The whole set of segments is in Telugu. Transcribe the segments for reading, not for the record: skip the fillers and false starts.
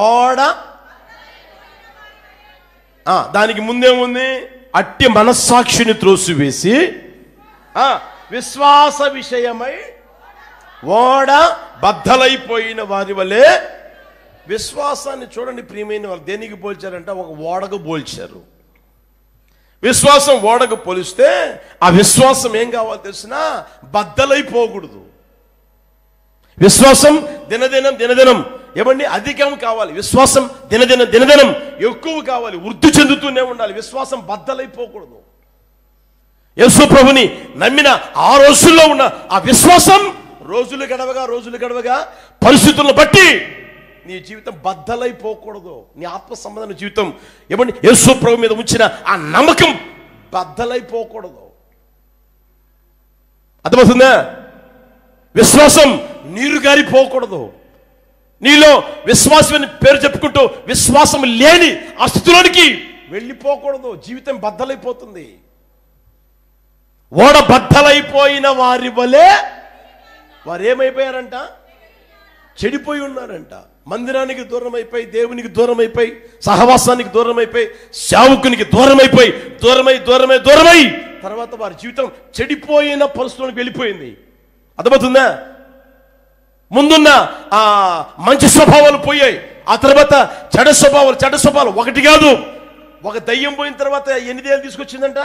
ఓడ దానికి ముందేముంది? అట్టి మనస్సాక్షిని త్రోసివేసి విశ్వాస విషయమై ఓడ బద్దలైపోయిన వారి వలె. విశ్వాసాన్ని చూడండి ప్రియమైన వారు, దేనికి పోల్చారంటే ఒక ఓడకు పోల్చారు. విశ్వాసం ఓడకు పోలిస్తే ఆ విశ్వాసం ఏం కావాలో తెలిసినా బద్దలైపోకూడదు. విశ్వాసం దినదినం ఏమండి అధికం కావాలి. విశ్వాసం దినదినం ఎక్కువ కావాలి, వృద్ధి చెందుతూనే ఉండాలి. విశ్వాసం బద్దలైపోకూడదు. యేసు ప్రభుని నమ్మిన ఆ రోజుల్లో ఉన్న ఆ విశ్వాసం రోజులు గడవగా పరిస్థితులను బట్టి నీ జీవితం బద్దలైపోకూడదు. నీ ఆత్మ సంబంధమైన జీవితం ఏమండి యేసు ప్రభు మీద ఉంచిన ఆ నమ్మకం బద్దలైపోకూడదు. అర్థమవుతుందా? విశ్వాసం నీరు గారిపోకూడదు. నీలో విశ్వాసం పేరు చెప్పుకుంటూ విశ్వాసం లేని ఆ స్థితిలోనికి వెళ్ళిపోకూడదు. జీవితం బద్దలైపోతుంది. ఓడ బద్దలైపోయిన వారి వలె వారు ఏమైపోయారంట? చెడిపోయి ఉన్నారంట. మందిరానికి దూరం అయిపోయి, దేవునికి దూరం అయిపోయి, సహవాసానికి దూరం అయిపోయి, సేవకునికి దూరం అయిపోయి, దూరమై తర్వాత వారి జీవితం చెడిపోయిన పరిస్థితులకు వెళ్ళిపోయింది. అర్థమవుతుందా? ముందున్న ఆ మంచి స్వభావాలు పోయాయి. ఆ తర్వాత చెడ్డ స్వభావాలు ఒకటి కాదు, ఒక దయ్యం పోయిన తర్వాత ఎన్ని దయ్యాలు తీసుకొచ్చిందంట?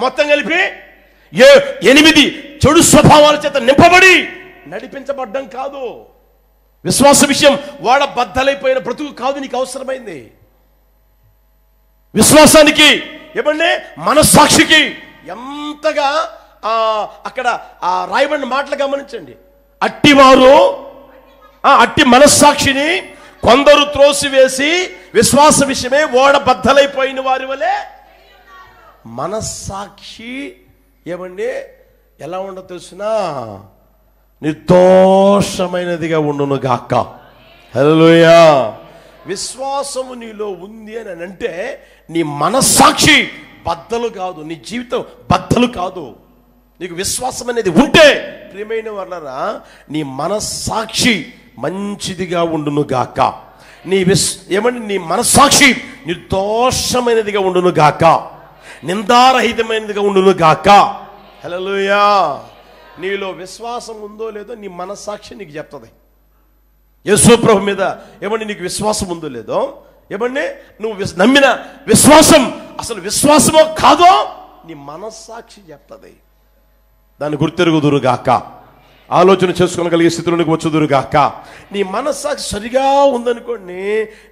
మొత్తం కలిపి 8 చెడు స్వభావాల చేత నింపబడి నడిపించబడ్డం కాదు. విశ్వాస విషయం వాడ బద్దలైపోయిన బ్రతుకు కాదు నీకు అవసరమైంది. విశ్వాసానికి ఏమంటే మనస్సాక్షికి ఎంతగా అక్కడ రాయబడిన మాటలు గమనించండి. అట్టి మనస్సాక్షిని కొందరు త్రోసివేసి విశ్వాస విషయమే ఓడ బద్దలైపోయిన వారి వలె. మనస్సాక్షి ఏమండి ఎలా ఉండో తెలుసునా? నిర్దోషమైనదిగా ఉండును గాక. హల్లెలూయా. విశ్వాసము నీలో ఉంది అని అంటే నీ మనస్సాక్షి బద్దలు కాదు, నీ జీవితం బద్దలు కాదు. నీకు విశ్వాసం అనేది ఉంటే ప్రియమైన వాళ్ళరా నీ మనస్సాక్షి మంచిదిగా ఉండును గాక. నీ మనస్సాక్షి నిర్దోషమైనదిగా ఉండును గాక, నిందారహితమైనదిగా ఉండును గాక. హల్లెలూయా. నీలో విశ్వాసం ఉందో లేదో నీ మనస్సాక్షి నీకు చెప్తుంది. యేసు ప్రభు మీద ఏమండి నీకు విశ్వాసం ఉందో లేదో, ఏమండి నువ్వు నమ్మిన విశ్వాసం అసలు విశ్వాసమో కాదో నీ మనస్సాక్షి చెప్తుంది. దాన్ని గుర్తెరుగుదురుగాక, ఆలోచన చేసుకోగలిగే స్థితిలోనికి వచ్చుదురుగాక. నీ మనస్సాక్షి సరిగా ఉందనుకోండి,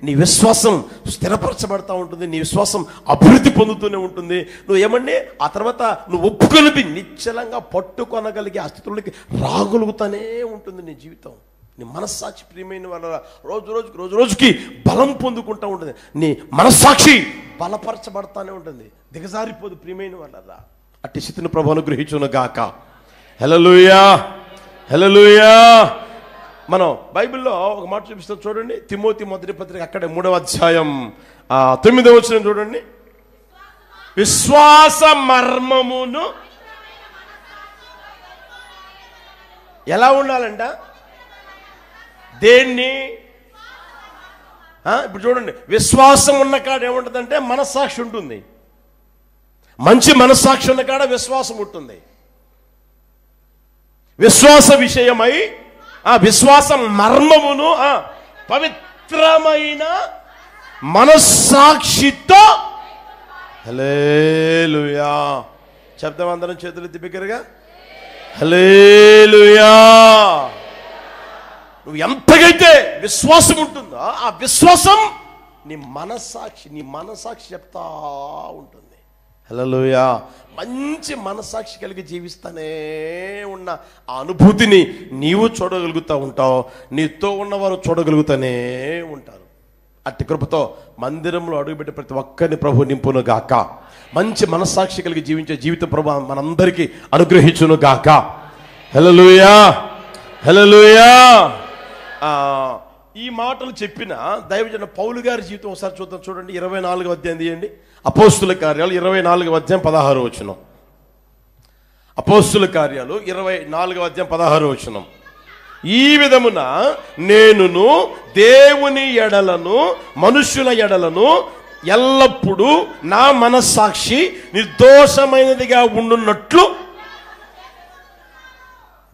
నీ విశ్వాసం స్థిరపరచబడతా ఉంటుంది, నీ విశ్వాసం అభివృద్ధి పొందుతూనే ఉంటుంది. నువ్వు ఏమండి ఆ తర్వాత నువ్వు ఒప్పుకొలిపి నిశ్చలంగా పట్టుకొనగలిగే ఆ స్థితిలోనికి రాగలుగుతానే ఉంటుంది నీ జీవితం. నీ మనస్సాక్షి ప్రియమైన వాళ్ళ రోజుకి బలం పొందుకుంటూ ఉంటుంది. నీ మనస్సాక్షి బలపరచబడతానే ఉంటుంది, దిగజారిపోదు ప్రియమైన వాళ్ళ. అట్టి స్థితిని ప్రభు అనుగ్రహించును గాక. హల్లెలూయా, హల్లెలూయా. మనం బైబిల్లో ఒక మాట చూపిస్తాం చూడండి. తిమోతి మొదటి పత్రిక అక్కడే 3వ అధ్యాయం 9వ వచనం చూడండి. విశ్వాస మర్మమును ఎలా ఉండాలంట? దేన్ని? ఇప్పుడు చూడండి, విశ్వాసం ఉన్న కాడ ఏముంటుందంటే మనస్సాక్షి ఉంటుంది. మంచి మనస్సాక్షి ఉన్న కాడ విశ్వాసం ఉంటుంది. విశ్వాస విషయమై విశ్వాస మర్మమును పవిత్రమైన మనస్సాక్షితో. హల్లెలూయా. చెప్తాం అందరం చేతులు తిప్పికరుగా. హల్లెలూయా. నువ్వు ఎంతగైతే విశ్వాసం ఉంటుందో ఆ విశ్వాసం నీ మనస్సాక్షి చెప్తా ఉంటుంది. హల్లెలూయా. మంచి మనస్సాక్షి కలిగి జీవిస్తానే ఉన్న ఆ అనుభూతిని నీవు చూడగలుగుతూ ఉంటావు, నీతో ఉన్నవారు చూడగలుగుతానే ఉంటారు. అట్టి కృపతో మందిరంలో అడుగుపెట్టే ప్రతి ఒక్కరిని ప్రభు నింపును గాక. మంచి మనస్సాక్షి కలిగి జీవించే జీవితం ప్రభు మనందరికీ అనుగ్రహించును గాక. హల్లెలూయా, హల్లెలూయా. ఈ మాటలు చెప్పిన దైవజన పౌలు గారి జీవితం ఒకసారి చూద్దాం. చూడండి 24వ అధ్యాయం తీయండి. అపోస్తుల కార్యాలు 24వ అధ్యాయం 16వ వచనం. అపోస్తుల కార్యాలు 24వ అధ్యాయం 16వ వచనం. ఈ విధమున నేనును దేవుని ఎడలను మనుష్యుల ఎడలను ఎల్లప్పుడూ నా మనస్సాక్షి నిర్దోషమైనదిగా ఉండున్నట్లు.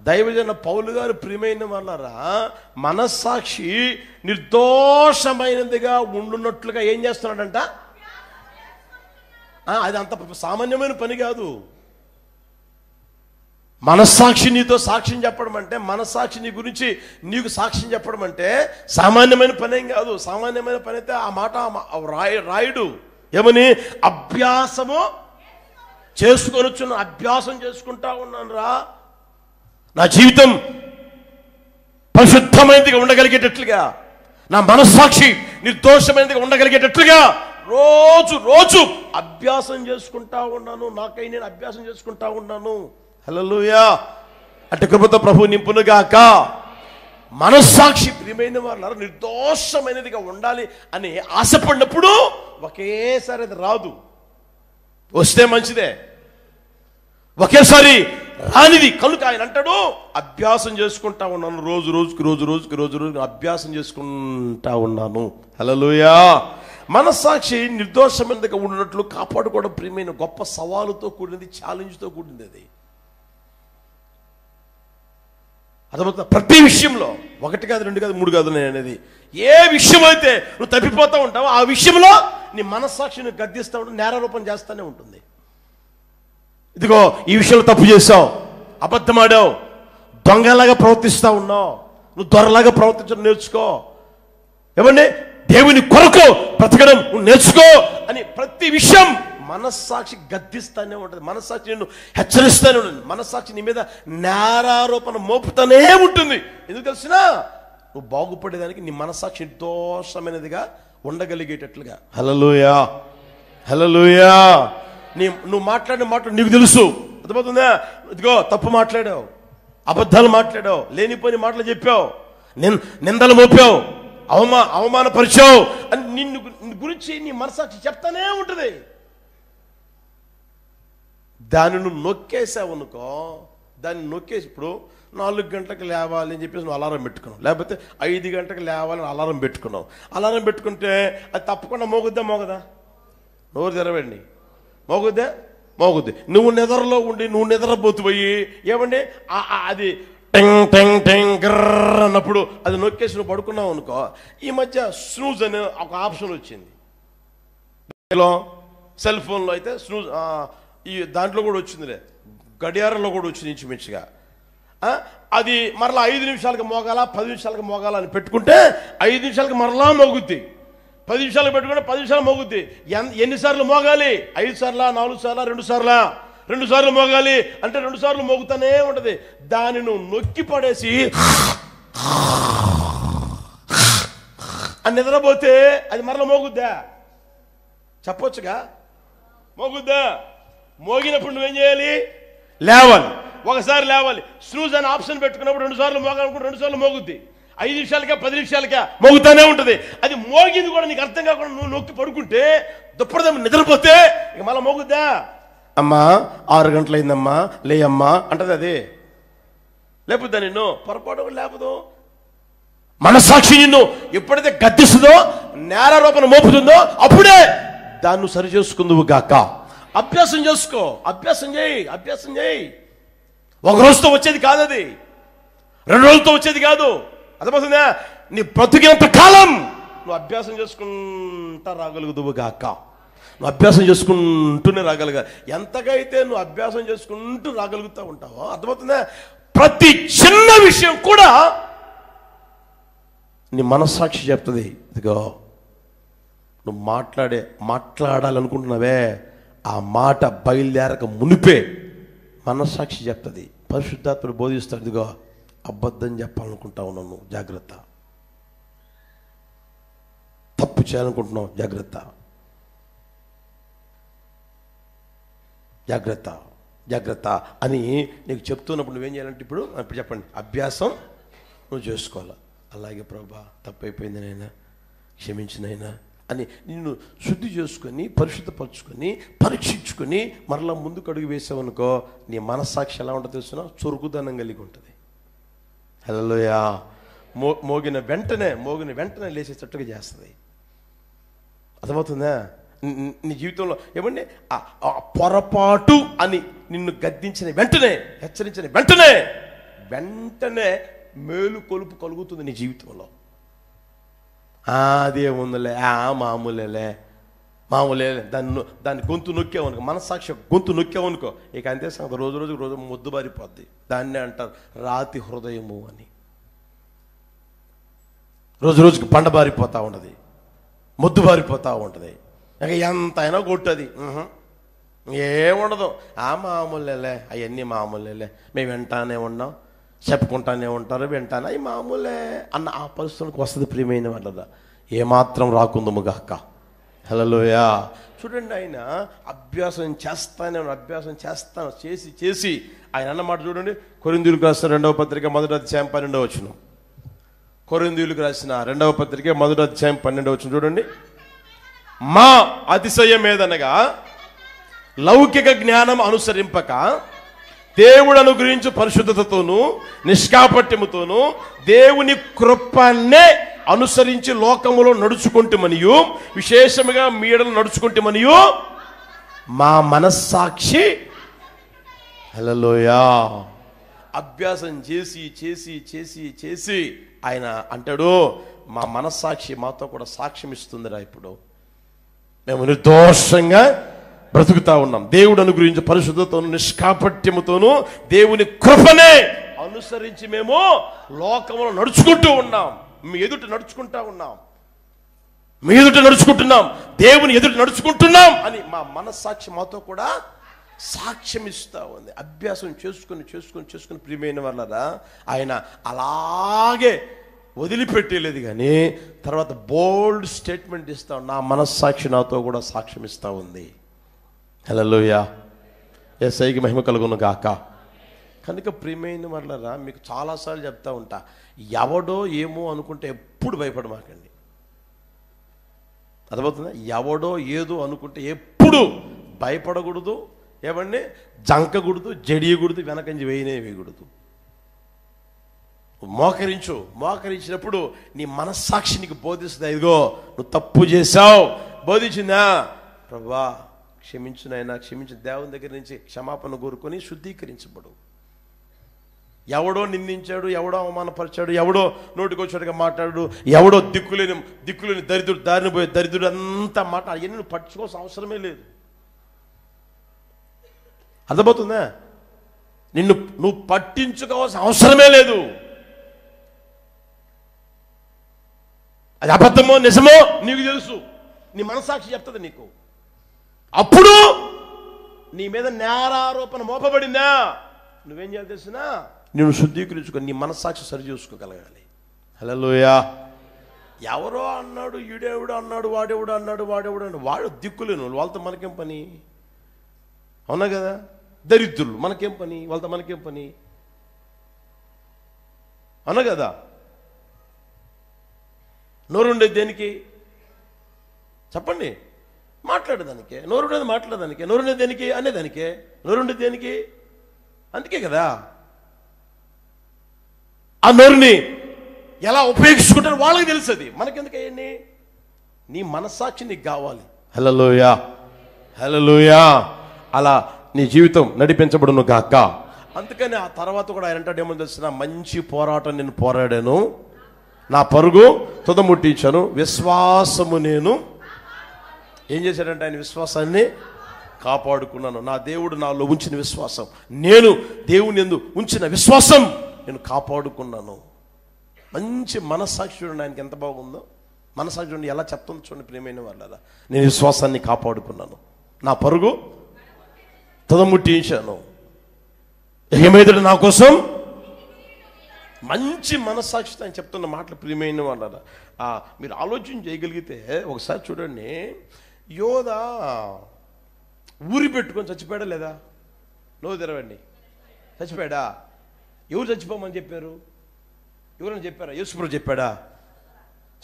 దైవజన పౌలు గారు ప్రియమైన వాళ్ళరా, మనస్సాక్షి నిర్దోషమైనదిగా ఉండున్నట్లుగా ఏం చేస్తున్నాడంట? అది అంత సామాన్యమైన పని కాదు. మనస్సాక్షి నీతో సాక్ష్యం చెప్పడం అంటే, మనస్సాక్షి నీ గురించి నీకు సాక్ష్యం చెప్పడం అంటే సామాన్యమైన పని ఏం కాదు. సామాన్యమైన పని అయితే ఆ మాట రాయుడు ఏమని, అభ్యాసము చేసుకొనొచ్చున్న, అభ్యాసం చేసుకుంటా ఉన్నాను రా, నా జీవితం పరిశుద్ధమైనదిగా ఉండగలిగేటట్లుగా, నా మనస్సాక్షి నిర్దోషమైనదిగా ఉండగలిగేటట్లుగా రోజు రోజు అభ్యాసం చేసుకుంటా ఉన్నాను. నాకై నేను అభ్యాసం చేసుకుంటా ఉన్నాను. హల్లెలూయా. అంటే కృపతో ప్రభు నింపునుగాక. మనస్సాక్షి ప్రియమైన వారు నిర్దోషమైనదిగా ఉండాలి అని ఆశపడినప్పుడు ఒకేసారి అది రాదు. వస్తే మంచిదే, ఒకేసారి రానిది. కనుక ఆయన అంటాడు, అభ్యాసం చేసుకుంటా ఉన్నాను, రోజు రోజుకి అభ్యాసం చేసుకుంటా ఉన్నాను. హల్లెలూయా. మనస్సాక్షి నిర్దోషమైనదిగా ఉన్నట్లు కాపాడుకోవడం ప్రియమైన గొప్ప సవాలుతో కూడినది, ఛాలెంజ్తో కూడింది. అది అర్థమవుతుంది. ప్రతి విషయంలో, ఒకటి కాదు, రెండు కాదు, మూడు కాదు అనేది, ఏ విషయం అయితే నువ్వు తప్పిపోతూ ఉంటావో ఆ విషయంలో నీ మనస్సాక్షిని గద్దిస్తూ ఉంటే నేరారోపణ చేస్తూనే ఉంటుంది. ఇదిగో ఈ విషయంలో తప్పు చేసావు, అబద్ధమాడావు, దొంగలాగా ప్రవర్తిస్తూ ఉన్నావు, నువ్వు దొరలాగా ప్రవర్తించడం నేర్చుకో. ఏమండి, దేవుని కొరకు బ్రతకడం నువ్వు నేర్చుకో అని ప్రతి విషయం మనస్సాక్షి గద్దిస్తానే ఉంటుంది. మనస్సాక్షి నిన్ను హెచ్చరిస్తానే ఉంటుంది. మనస్సాక్షి నీ మీద నేరారోపణ మోపుతానే ఉంటుంది. ఎందుకు తెలిసినా, నువ్వు బాగుపడేదానికి నీ మనస్సాక్షి నిర్దోషమైనదిగా ఉండగలిగేటట్లుగా. హల్లెలూయా, హల్లెలూయా. నువ్వు మాట్లాడిన మాటలు నీకు తెలుసు, అర్థమవుతుందా? ఇదిగో తప్పు మాట్లాడావు, అబద్ధాలు మాట్లాడావు, లేనిపోని మాటలు చెప్పావు, నిందలు మోపావు, అవమానపరిచావు అని నిన్ను గురించి నీ మనస్సాక్షి చెప్తానే ఉంటుంది. దాన్ని నువ్వు నొక్కేసావు అనుకో, దాన్ని నొక్కేసి ఇప్పుడు 4 గంటలకు లేవాలి అని చెప్పేసి నువ్వు అలారం పెట్టుకున్నావు, లేకపోతే 5 గంటలకు లేవాలని అలారం పెట్టుకున్నావు. అలారం పెట్టుకుంటే అది తప్పకుండా మోగుద్దా మోగదా? నోరు తెరవండి. మోగుద్దా? మోగుద్ది. నువ్వు నిద్రలో ఉండి నువ్వు నిద్రపోతుపోయి ఏమండి అది టెంగ్ టెంగ్ టెంగ్ గ్రర్ అన్నప్పుడు అది నొక్కేసి నువ్వు పడుకున్నావు అనుకో. ఈ మధ్య స్నూజ్ అనే ఒక ఆప్షన్ వచ్చింది సెల్ ఫోన్లో. అయితే స్నూజ్ ఈ దాంట్లో కూడా వచ్చిందిలే, గడియారంలో కూడా వచ్చింది ఇంచుమించుగా. అది మరలా 5 నిమిషాలకు మోగాలా 10 నిమిషాలకు మోగాలా అని పెట్టుకుంటే 5 నిమిషాలకు మరలా మోగుద్ది, 10 నిమిషాలకు పెట్టుకుంటే 10 నిమిషాలు మోగుద్ది. ఎన్నిసార్లు మోగాలి? 5 సార్లా, 4 సార్లా, 2 సార్లా? 2 సార్లు మోగాలి అంటే 2 సార్లు మోగుతానే ఉంటుంది. దాన్ని నువ్వు నొక్కి పడేసి అని నిద్రపోతే అది మరలా మోగుద్దా? చెప్పొచ్చుగా, మోగుద్దా? మోగినప్పుడు నువ్వేం చేయాలి? లేవాలి. ఒకసారి లేవాలి. స్నూజ్ అని ఆప్షన్ పెట్టుకున్నప్పుడు 2 సార్లు మోగాలనుకుంటే 2 సార్లు మోగుద్ది. 5 నిమిషాలకే 10 నిమిషాలకే మోగుతానే ఉంటుంది. అది మోగింది కూడా నీకు అర్థం కాకుండా నువ్వు నొక్కి పడుకుంటే దుప్పటిదమ్మ నిద్రపోతే ఇక మళ్ళీ మోగుద్దా? అమ్మా 6 గంటలైందమ్మా లేయమ్మా అంటది. అది లేపుద్దా నిన్ను? పొరపాటు లేపదు. మనస్సాక్షి నిన్ను ఎప్పుడైతే గద్దిస్తుందో, నేరారోపణ మోపుతుందో అప్పుడే దాన్ని సరి చేసుకుందువు గాక. అభ్యాసం చేసుకో, అభ్యాసం చేయి, అభ్యాసం చేయి. ఒక రోజుతో వచ్చేది కాదు, అది 2 రోజులతో వచ్చేది కాదు. అర్థమవుతుందా? నీ బ్రతికినంత కాలం నువ్వు అభ్యాసం చేసుకుంటా రాగలుగుదువు గాక. నువ్వు అభ్యాసం చేసుకుంటూనే రాగలగా. ఎంతగా అయితే నువ్వు అభ్యాసం చేసుకుంటూ రాగలుగుతూ ఉంటావో, అర్థమవుతుందా? ప్రతి చిన్న విషయం కూడా నీ మనస్సాక్షి చెప్తుంది. ఇదిగో నువ్వు మాట్లాడాలనుకుంటున్నావే, ఆ మాట బయలుదేరక మునిపే మనస్సాక్షి చెప్తుంది. పరిశుద్ధాత్ముడు బోధిస్తాడు, ఇదిగో అబద్ధం చెప్పాలనుకుంటా ఉన్నావు నువ్వు, జాగ్రత్త. తప్పు చేయాలనుకుంటున్నావు, జాగ్రత్త, జాగ్రత్త, జాగ్రత్త అని నీకు చెప్తున్నప్పుడు నువ్వేం చేయాలంటే, ఇప్పుడు చెప్పండి, అభ్యాసం నువ్వు చేసుకోవాలి. అలాగే ప్రభా తప్పు అయిపోయింది నైనా, క్షమించినైనా అని నిన్ను శుద్ధి చేసుకొని పరిశుద్ధపరచుకొని పరీక్షించుకొని మరలా ముందుకు అడుగు వేసావనుకో, నీ మనస్సాక్షి ఎలా ఉంటుందో తెలుసునా? చురుకుదనం కలిగి ఉంటుంది. హల్లెలూయా. మోగిన వెంటనే లేచేటట్టుగా చేస్తుంది. అర్థమవుతుందా? నీ జీవితంలో ఏమండి ఆ పొరపాటు అని నిన్ను గద్దించిన వెంటనే, హెచ్చరించిన వెంటనే మేలు కొలుపు కలుగుతుంది నీ జీవితంలో. అదేముందిలే, మామూలే దాన్ని గొంతు నొక్కావనుకో, మనస్సాక్షి గొంతు నొక్కావనుకో, ఇక అంతే సంగతి. రోజు మొద్దుబారిపోద్ది. దాన్నే అంటారు రాతి హృదయము అని. రోజుకి బండబారిపోతూ ఉంటుంది, మొద్దుబారిపోతూ ఉంటుంది. ఇక ఎంత అయినా కొట్టది, ఏముండదు. మామూలేలే, అవన్నీ మామూలేలే, మేము వింటానే ఉన్నాం, చెప్పుకుంటానే ఉంటారు, వింటానే, అవి మామూలే అన్న ఆ పరిస్థితులకు వస్తుంది. ప్రియమైన వాళ్ళదా, ఏమాత్రం రాకుందము గాక. హల్లెలూయా. చూడండి, ఆయన అభ్యాసం చేస్తాను చేసి ఆయన అన్నమాట చూడండి. కొరింథీయులకు రాసిన 2వ పత్రిక 1వ అధ్యాయం 12వ వచనం. కొరింథీయులకు రాసిన 2వ పత్రిక 1వ అధ్యాయం 12వ వచనం చూడండి. మా అతిశయం ఏదనగా లౌకిక జ్ఞానం అనుసరింపక దేవుడు అనుగ్రహించు పరిశుద్ధతతోనూ నిష్కాపట్యముతోనూ దేవుని కృపనే అనుసరించి లోకములో నడుచుకుంటమనియు, విశేషముగా మీడలు నడుచుకుంటమనియు మా మనస్సాక్షి. హల్లెలూయా. అభ్యాసం చేసి ఆయన అంటాడు, మా మనస్సాక్షి మాతో కూడా సాక్ష్యం ఇస్తుందిరా. ఇప్పుడు మేము నిర్దోషంగా బ్రతుకుతా ఉన్నాం. దేవుడు అనుగ్రహించే పరిశుద్ధతోను నిష్కాపట్యముతోను దేవుని కృపనే అనుసరించి మేము లోకంలో నడుచుకుంటూ ఉన్నాం. మీ ఎదుట నడుచుకుంటున్నాం, దేవుని ఎదుట నడుచుకుంటున్నాం అని మా మనస్సాక్షి మాతో కూడా సాక్ష్యం ఇస్తా ఉంది. అభ్యాసం చేసుకుని ప్రియమైన వాళ్ళరా, ఆయన అలాగే వదిలిపెట్టేలేదు. కానీ తర్వాత బోల్డ్ స్టేట్మెంట్ ఇస్తా, నా మనస్సాక్షి నాతో కూడా సాక్ష్యం ఇస్తా ఉంది. హల్లెలూయా. యేసయ్యకి మహిమ కలుగును గాక. కనుక ప్రియమైన వాళ్ళరా, మీకు చాలాసార్లు చెప్తా ఉంటా, ఎవడో ఏమో అనుకుంటే ఎప్పుడు భయపడమాకండి. అర్థమవుతుందా? ఎవడో ఏదో అనుకుంటే ఎప్పుడు భయపడకూడదు, ఏమండి జంకకూడదు, జడియకూడదు, వెనకంజి వేయకూడదు. మోకరించినప్పుడు నీ మనస్సాక్షి నీకు బోధిస్తుంది. ఇదిగో నువ్వు తప్పు చేశావు, బోధించిందా, ప్రభువా క్షమించునైనా క్షమించు. దేవుని దగ్గర నుంచి క్షమాపణ కోరుకొని శుద్ధీకరించబడు. ఎవడో నిందించాడు, ఎవడో అవమానపరిచాడు, ఎవడో నోటికొచ్చాడుగా మాట్లాడు, ఎవడో దిక్కులేని దరిద్రుడు, దారిని పోయే దరిద్రుడు అంతా మాట్లాడు, అవన్నీ నువ్వు పట్టుకోవాల్సిన అవసరమే లేదు. అర్థమవుతుందా? నువ్వు పట్టించుకోవాల్సిన అవసరమే లేదు. అది అబద్ధమో నిజమో నీకు తెలుసు, నీ మనస్సాక్షి చెప్తుంది నీకు. అప్పుడు నీ మీద నేరారోపణ మోపబడిందా, నువ్వేం చేయాలి తెలిసినా, నేను శుద్ధీకరించుకొని నీ మనస్సాక్షి సరి చూసుకోగలగాలి. హల్లెలూయా. ఎవరో అన్నాడు, ఈడెవడు అన్నాడు, వాడెవడు అన్నాడు, వాడు దిక్కులేను, వాళ్ళతో మనకేం పని? అవునా కదా? దరిద్రులు మనకేం పని, వాళ్ళతో మనకేం పని? అవునా కదా? నోరుండేది దేనికి చెప్పండి? మాట్లాడేదానికే. నోరుండేది మాట్లాడేదానికే. నోరుండేది దేనికి? అనేదానికే. నోరుండేది దేనికి? అందుకే కదా. ఆ నోరుని ఎలా ఉపయోగించుకుంటారో వాళ్ళకి తెలుస్తుంది, మనకెందుకు అయ్యండి? నీ మనస్సాక్షి నీకు కావాలి. హల్లెలూయా, హల్లెలూయా. అలా నీ జీవితం నడిపించబడును గాక. అందుకని ఆ తర్వాత కూడా ఆయన అంటాడు, ఏమో తెలిసిన, మంచి పోరాటం నేను పోరాడాను, నా పరుగు తుదముట్టించాను, విశ్వాసము నేను ఏం చేశాడంటే ఆయన విశ్వాసాన్ని కాపాడుకున్నాను. నా దేవుడు నాలో ఉంచిన విశ్వాసం, నేను దేవుని యందు ఉంచిన విశ్వాసం నేను కాపాడుకున్నాను. మంచి మనస్సాక్షి చూడండి ఆయనకి ఎంత బాగుందో. మనస్సాక్షి చూడండి ఎలా చెప్తుంది చూడండి ప్రియమైన వాళ్ళ, నేను విశ్వాసాన్ని కాపాడుకున్నాను, నా పరుగు తుదముట్టించాను, ఏమైతే నా కోసం. మంచి మనస్సాక్షితో ఆయన చెప్తున్న మాటలు ప్రియమైన వాళ్ళ. మీరు ఆలోచన చేయగలిగితే ఒకసారి చూడండి, యోధ ఊరి పెట్టుకొని చచ్చిపోయాడా లేదా? నో తెరవండి. చచ్చిపోయాడా? ఎవరు చచ్చిపోమని చెప్పారు? ఎవరైనా చెప్పారా? యేసుప్రభు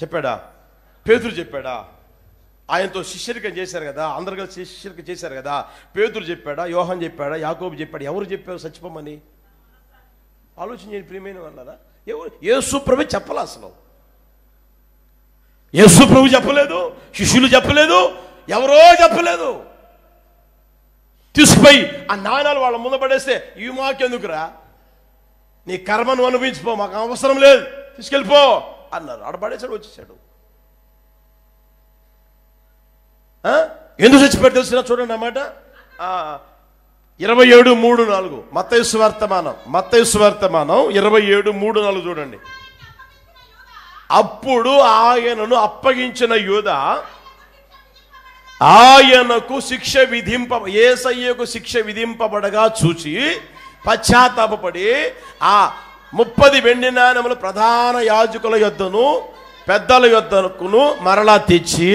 చెప్పాడా? పేతురు చెప్పాడా? ఆయనతో శిష్యరికం చేశారు కదా, అందరు కలిసి శిష్యరికం చేశారు కదా. పేతురు చెప్పాడా? యోహాను చెప్పాడా? యాకోబు చెప్పాడా? ఎవరు చెప్పారు చచ్చిపోమని? ఆలోచన చేయండి ప్రియమైన వాళ్ళారా. యేసు ప్రభు చెప్పలే, అసలు యేసు ప్రభు చెప్పలేదు, శిష్యులు చెప్పలేదు, ఎవరో చెప్పలేదు. తీసుకుపోయి ఆ నాణాలు వాళ్ళ ముందు పడేస్తే ఇవి మాకెందుకురా, నీ కర్మను అనుభవించిపో, మాకు అవసరం లేదు, తీసుకెళ్ళిపో అన్నారు. ఆడ పడేసాడు, వచ్చేసాడు. ఎందుకు చచ్చిపోయాడు తెలిసిన చూడండి అన్నమాట. 27:3-4 మత్తయి సువార్తమానం 27:3-4 చూడండి. అప్పుడు ఆయనను అప్పగించిన యూదా ఆయనకు శిక్ష యేసయ్యకు శిక్ష విధింపబడగా చూచి పశ్చాత్తాపపడి ఆ 30 వెండి నాణెములు ప్రధాన యాజకుల యొద్దను పెద్దల యొద్దకును మరలా తెచ్చి,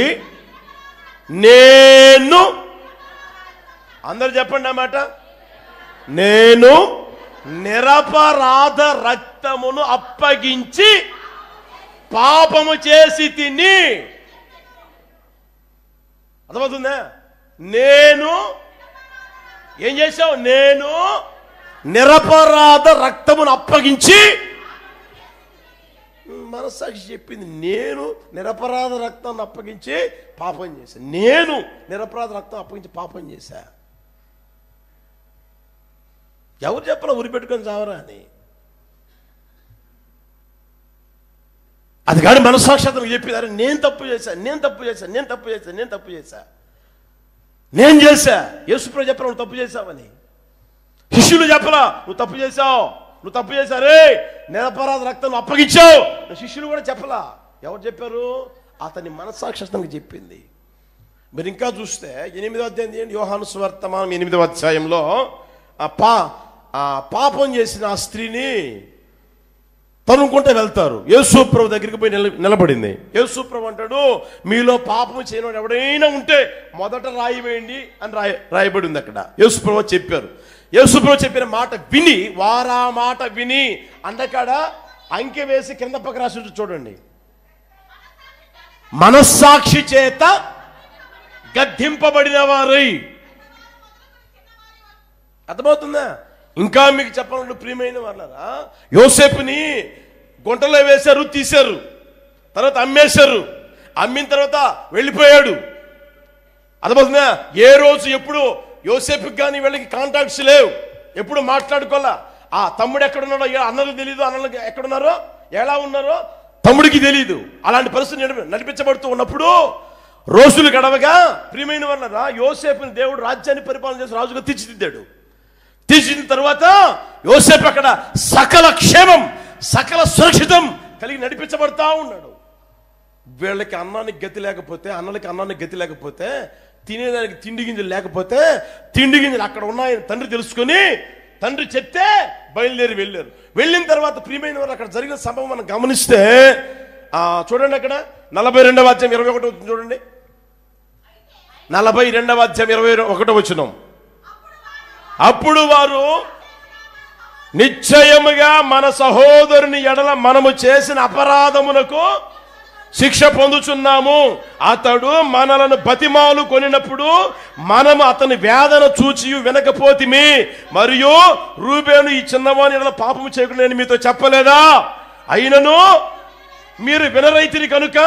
నేను, అందరు చెప్పండి అన్నమాట, నేను నిరపరాధ రక్తమును అప్పగించి పాపము చేసి తిని. అర్థమవుతుందా? నేను ఏం చేశావు? నేను నిరపరాధ రక్తమును అప్పగించి, మనస్సాక్షి చెప్పింది, నేను నిరపరాధ రక్తాన్ని అప్పగించి పాపం చేశా. నేను నిరపరాధ రక్తం అప్పగించి పాపం చేశా. ఎవరు చెప్పాలా ఉరి పెట్టుకొని చావరా అని? అది కాదు మనస్సాక్షి అతనికి చెప్పింది, అరే నేను తప్పు చేశా, నేను తప్పు చేశా, నేను తప్పు చేశా, నేను తప్పు చేశా, నేను చేశా. యేసుప్రభు చెప్పరా నువ్వు తప్పు చేశావని? శిష్యులు చెప్పరా నువ్వు తప్పు చేశావు, నువ్వు తప్పు చేశారే, నిరపరాధ రక్తం అప్పగించావు. శిష్యులు కూడా చెప్పలా. ఎవరు చెప్పారు? అతని మనస్సాక్షి అతనికి చెప్పింది. మీరు ఇంకా చూస్తే 8వ అధ్యాయం యోహాను సువార్తమానం 8వ అధ్యాయంలో పాపం చేసిన ఆ స్త్రీని తనుకుంటే వెళ్తారు. యేసుప్రభు దగ్గరికి పోయి నిలబడింది. యేసుప్రభు అంటాడు, మీలో పాపం చేయని ఎవడైనా ఉంటే మొదట రాయి వేయండి అని రాయబడి ఉంది అక్కడ. యేసుప్రభు చెప్పారు. యేసుప్రభు చెప్పిన మాట విని, వారా మాట విని అందకాడ అంకె వేసి కింద పక్క రాసి చూడండి. మనస్సాక్షి చేత గద్దింపబడిన వారై. అర్థమవుతుందా? ఇంకా మీకు చెప్పాలంటే ప్రియమైన వాళ్ళరా, యోసేపుని గుంటలో వేశారు, తీశారు, తర్వాత అమ్మేశారు. అమ్మిన తర్వాత వెళ్ళిపోయాడు. అర్థమవుతుందా? ఏ రోజు ఎప్పుడు యోసేపుకి కానీ వీళ్ళకి కాంటాక్ట్స్ లేవు, ఎప్పుడు మాట్లాడుకోవాలా. ఆ తమ్ముడు ఎక్కడున్నాడో అన్నలకు తెలియదు, అన్నలకు ఎక్కడున్నారో ఎలా ఉన్నారో తమ్ముడికి తెలియదు. అలాంటి పరిస్థితి నడిపించబడుతూ ఉన్నప్పుడు రోజులు గడవగా ప్రియమైన వాళ్ళరా, యోసేపుని దేవుడు రాజ్యాన్ని పరిపాలన చేసి రాజుగా తీర్చిదిద్దాడు. తీర్చిన తర్వాత యోసేపు అక్కడ సకల క్షేమం, సకల సురక్షితం కలిగి నడిపించబడతా ఉన్నాడు. వీళ్ళకి అన్నానికి గతి లేకపోతే, అన్నలకి అన్నానికి గతి లేకపోతే, తినేదానికి తిండి గింజలు లేకపోతే, తిండి గింజలు అక్కడ ఉన్నాయని తండ్రి తెలుసుకొని, తండ్రి చెప్తే బయలుదేరి వెళ్ళారు. వెళ్ళిన తర్వాత ప్రియమైన వారు అక్కడ జరిగిన సంభవం మనం గమనిస్తే చూడండి, అక్కడ 42వ అధ్యాయం 21 చూడండి. 42వ అధ్యాయం 21 అప్పుడు వారు నిశ్చయముగా మన సహోదరుని ఎడల మనము చేసిన అపరాధమునకు శిక్ష పొందుచున్నాము. అతడు మనలను బతిమాలు కొనినప్పుడు మనము అతని వేదన చూచి వినకపోతిమి. మరియు రూబేను ఈ చిన్నవాని ఎడల పాపము చేయకుండా నేను మీతో చెప్పలేదా? అయినను మీరు వినరైతిరి కనుక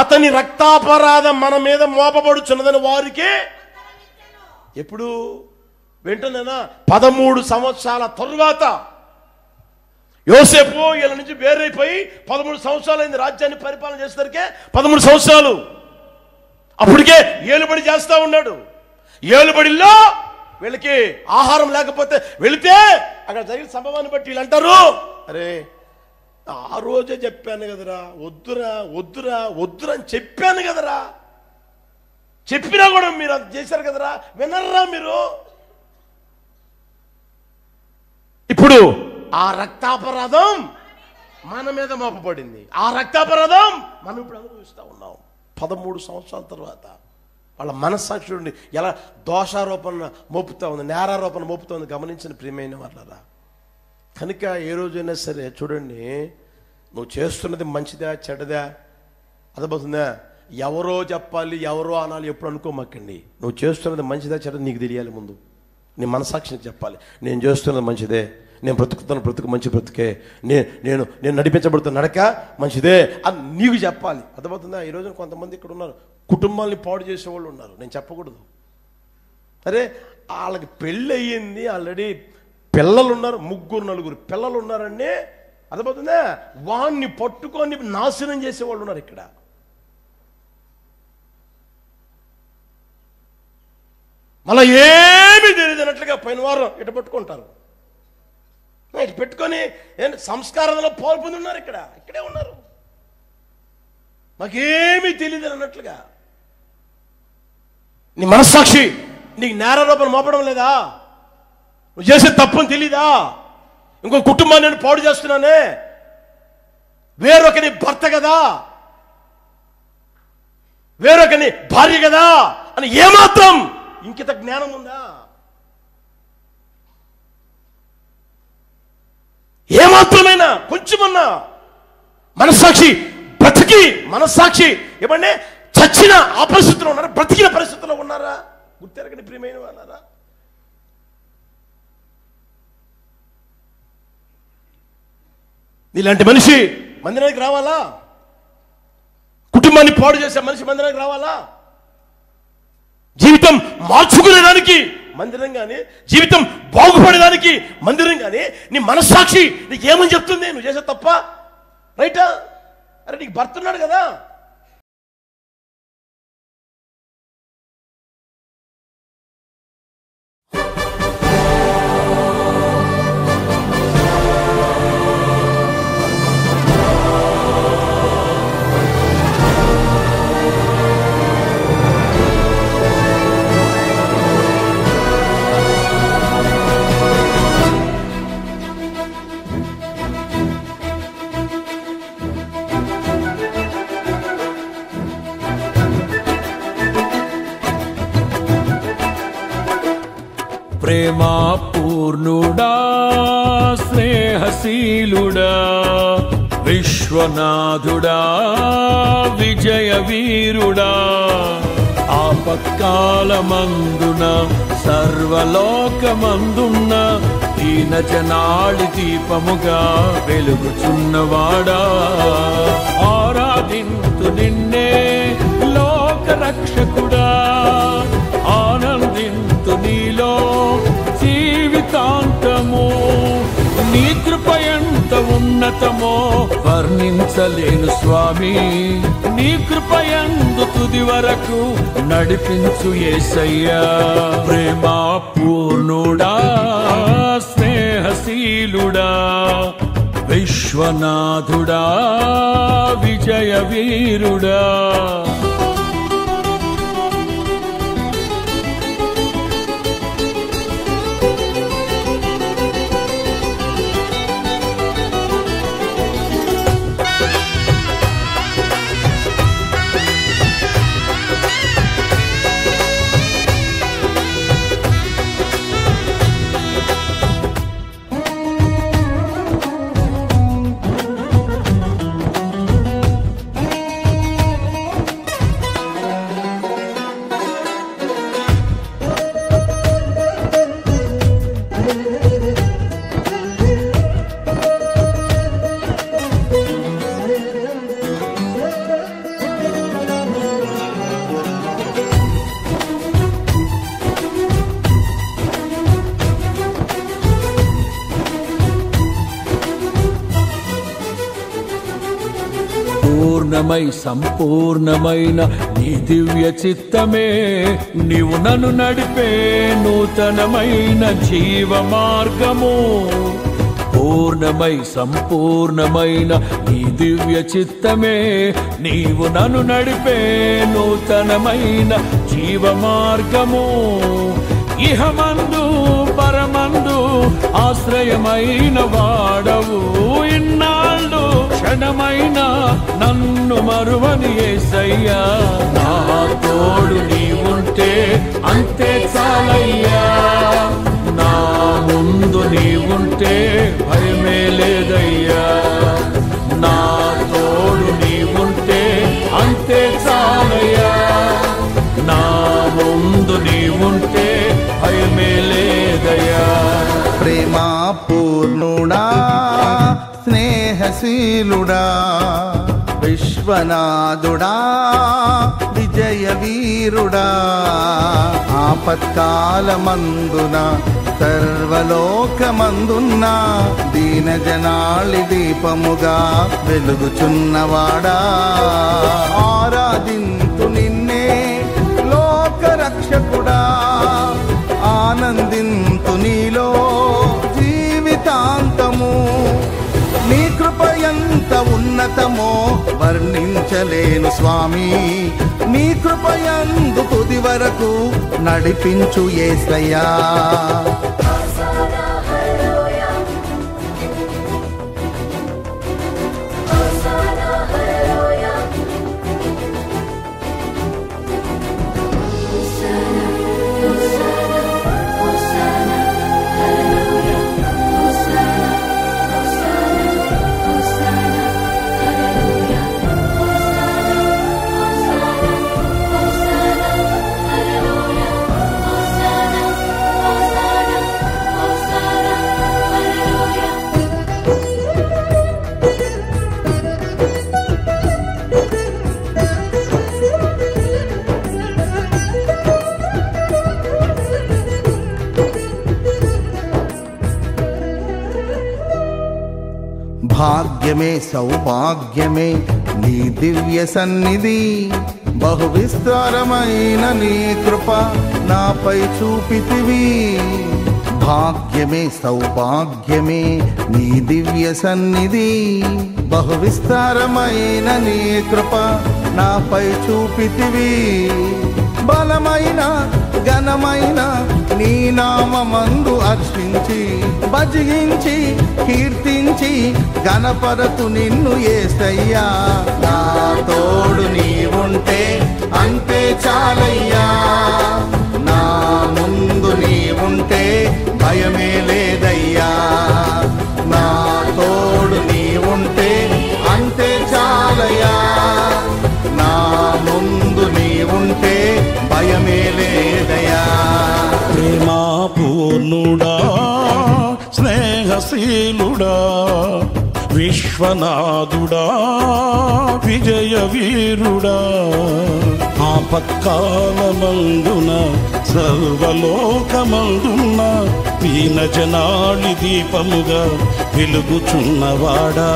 అతని రక్తాపరాధం మన మీద మోపబడుచున్నదని వారికి ఎప్పుడు వెంటనేనా 13 సంవత్సరాల తరువాత యోసేపు వీళ్ళ నుంచి వేరైపోయి 13 సంవత్సరాలైంది రాజ్యాన్ని పరిపాలన చేసేసరికి 13 సంవత్సరాలు. అప్పటికే ఏలుబడి చేస్తా ఉన్నాడు. ఏలుబడిలో వీళ్ళకి ఆహారం లేకపోతే వెళితే అక్కడ జరిగిన సంభవాన్ని బట్టి వీళ్ళు అంటారు, అరే ఆ రోజే చెప్పాను కదరా, వద్దురా వద్దురా వద్దురా అని చెప్పాను కదరా, చెప్పినా కూడా మీరు అది చేశారు కదరా, వినర్రా మీరు. ఇప్పుడు ఆ రక్తాపరాధం మన మీద మోపబడింది. ఆ రక్తాపరాధం మనం ఇప్పుడు అనుభవిస్తూ ఉన్నాం 13 సంవత్సరాల తర్వాత. వాళ్ళ మనస్సాక్షి నుండి ఎలా దోషారోపణ మోపుతా ఉంది, నేరారోపణ మోపుతా ఉంది గమనించిన ప్రియమైన వాళ్ళరా. కనుక ఏ రోజైనా సరే చూడండి, నువ్వు చేస్తున్నది మంచిదా చెడ్డదా అర్థమవుతుందా? ఎవరో చెప్పాలి, ఎవరో అనాలి ఎప్పుడు అనుకోమాకండి. నువ్వు చేస్తున్నది మంచిదా చెడ్డదా నీకు తెలియాలి. ముందు నీ మనసాక్షిని చెప్పాలి, నేను చేస్తున్నది మంచిదే, నేను బ్రతుకుతున్న బ్రతుకు మంచి బ్రతుకే, నేను నడిపించబడుతున్న నడక మంచిదే అని నీకు చెప్పాలి. అర్థమవుతుందా? ఈరోజు కొంతమంది ఇక్కడ ఉన్నారు, కుటుంబాన్ని పాడు చేసేవాళ్ళు ఉన్నారు. నేను చెప్పకూడదు. అరే వాళ్ళకి పెళ్ళి అయ్యింది, ఆల్రెడీ పిల్లలు ఉన్నారు, 3-4 పిల్లలు ఉన్నారండి. అర్థమవుతుందా? వాణ్ణి పట్టుకొని నాశనం చేసేవాళ్ళు ఉన్నారు ఇక్కడ. మళ్ళీ ఏమీ తెలియదు అన్నట్లుగా పైన వారం ఇటు పట్టుకుంటారు, ఇటు పెట్టుకొని సంస్కారంలో పాల్పొంది ఉన్నారు. ఇక్కడే ఉన్నారు, మాకేమీ తెలియదు అన్నట్లుగా. నీ మనస్సాక్షి నీకు నేరారోపణ మోపడం లేదా? నువ్వు చేసే తప్పని తెలీదా? ఇంకో కుటుంబాన్ని నేను పాడు చేస్తున్నానే, వేరొకని భర్త కదా, వేరొకని భార్య కదా అని ఏమాత్రం ఇంకిత జ్ఞానం ఉందా? ఏమాత్రమైనా కొంచెమన్నా మనస్సాక్షి బ్రతికి, మనస్సాక్షి ఏమంటే చచ్చిన ఆ పరిస్థితిలో ఉన్నారా, బ్రతికిన పరిస్థితిలో ఉన్నారా? గుర్తెరగని ప్రియమైన వాళ్ళారా? ఇలాంటి మనిషి మందిరానికి రావాలా? కుటుంబాన్ని పాడు చేసే మనిషి మందిరానికి రావాలా? జీవితం మార్చుకునేదానికి మందిరం కానీ, జీవితం బాగుపడేదానికి మందిరం కానీ, నీ మనస్సాక్షి నీకేమని చెప్తుంది? నువ్వు చేసే తప్ప రైటా? అరే నీకు భర్త ఉన్నాడు కదా, ప్రేమా పూర్ణుడా, స్నేహశీలుడా, విశ్వనాథుడా, విజయ వీరుడా, ఆపత్కాలమందున సర్వలోకమందున్న దీన జనాళి దీపముగా వెలుగుచున్నవాడా, ఆరాధింతు నిన్నే లోక రక్షకుడా, ఆనందింతు నీలో జీవితాంతము. నీ కృప ఎంత ఉన్నతమో వర్ణించలేను స్వామి, నీ కృప యందు తుది వరకు నడిపించు యేసయ్యా. ప్రేమా పూర్ణుడా, స్నేహశీలుడా, విశ్వనాథుడా, విజయ వీరుడా. పూర్ణమై సంపూర్ణమైన నీ దివ్య చిత్తమే నీవు నన్ను నడిపే నూతనమైన జీవ మార్గము. పూర్ణమై సంపూర్ణమైన నీ దివ్య చిత్తమే నీవు నన్ను నడిపే నూతనమైన జీవ మార్గము. ఇహమందు పరమందు ఆశ్రయమైన వాడవు, ఇన్నాళ్ళు క్షణమైన నన్ను మరువని యేసయ్యా. నా తోడు నీవుంటే అంతే చాలయ్యా, నా ముందు నీవుంటే భయమే లేదయ్యా. నా తోడు నీవుంటే అంతే చాలయ్యా, నా ముందు నీవుంటే భయమే లేదయ్యా. ప్రేమా పూర్ణ స్నేహశీలుడా విశ్వనాథుడా విజయ వీరుడా ఆపత్కాలమందున సర్వలోకమందున్న దీనజనాళి దీపముగా వెలుగుచున్నవాడా ఆరాధింతు నిన్నే లోకరక్షకుడా ఆనందింతు నీలో జీవితాంతము నీ కృప ఎంత ఉన్నతమో వర్ణించలేను స్వామి నీ కృపయందు తుది వరకు నడిపించు యేసయ్యా భాగ్యమే సౌభాగ్యమే నీ దివ్య సన్నిధి బహు విస్తారమైన నీ కృప నాపై చూపితివి భాగ్యమే సౌభాగ్యమే నీ దివ్య సన్నిధి బహు విస్తారమైన నీ కృప నాపై చూపితివి బలమైన ఘనమైన నీ నామమందు అర్చించి భజించి కీర్తించి గణపరతు నిన్ను యేసయ్యా నా తోడు నీవుంటే అంతే చాలయ్యా నా ముందు నీవుంటే భయమే లేదయ్యా నా తోడు నీవుంటే అంతే చాలయ్యా నా ముందు నీవుంటే భయమే లేదయ్యా ప్రేమా పూర్ణుడా స్నేహశీలుడా విశ్వనాథుడా విజయ వీరుడా ఆపత్కాలమందున సర్వలోకమందున్న దీనజనాళి దీపముగా వెలుగుచున్నవాడా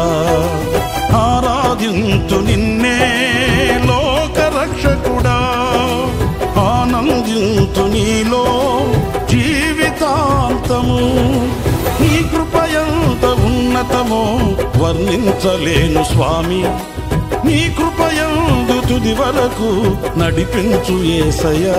ఆరాధింతు నిన్నే లోకరక్షకుడా ఆనందింతు నీలో జీవితాంతము నీ కృపయంత ఉన్నతమో వర్ణించలేను స్వామి నీ కృపయందు తుది వరకు నడిపించు యేసయ్యా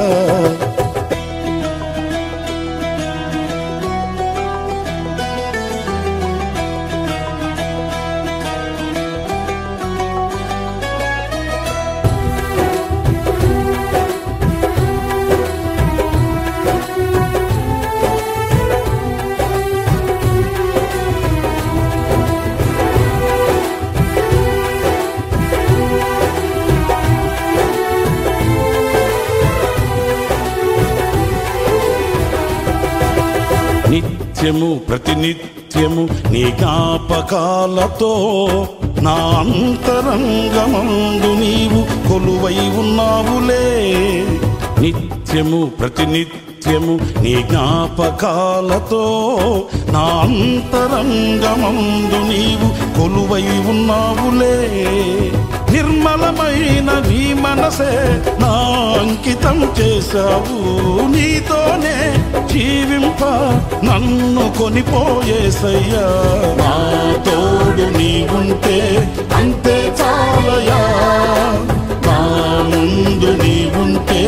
నిత్యము ప్రతినిత్యము నీ జ్ఞాపకాలతో నా అంతరంగమందు నీవు కొలువై ఉన్నావులే నిత్యము ప్రతినిత్యము నీ జ్ఞాపకాలతో నా అంతరంగమందు నీవు కొలువై ఉన్నావులే నిర్మలమైన నీ మనసే నా అంకితం చేశావు నీతోనే జీవింప నన్ను కొనిపోయేసయ్యా నా తోడు నీవుంటే అంతే చాలయా నా ముందు నీవుంటే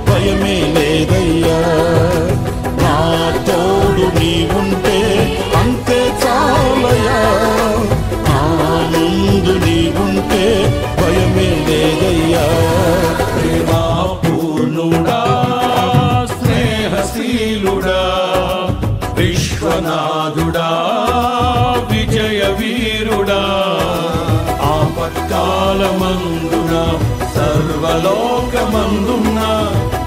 భయమే లేదయ్యా నా తోడు నీవుంటే అంతే చాలయా నా ముందు నీవుంటే భయమే లేదయ్యా ప్రేమా పూర్ణుడా స్నేహశీలుడా విశ్వనాథుడా విజయ వీరుడా ఆపత్కాలమందున సర్వలోకమందున్న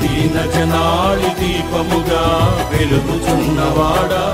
దీనజనాళి దీపముగా వెలుగుచున్నవాడా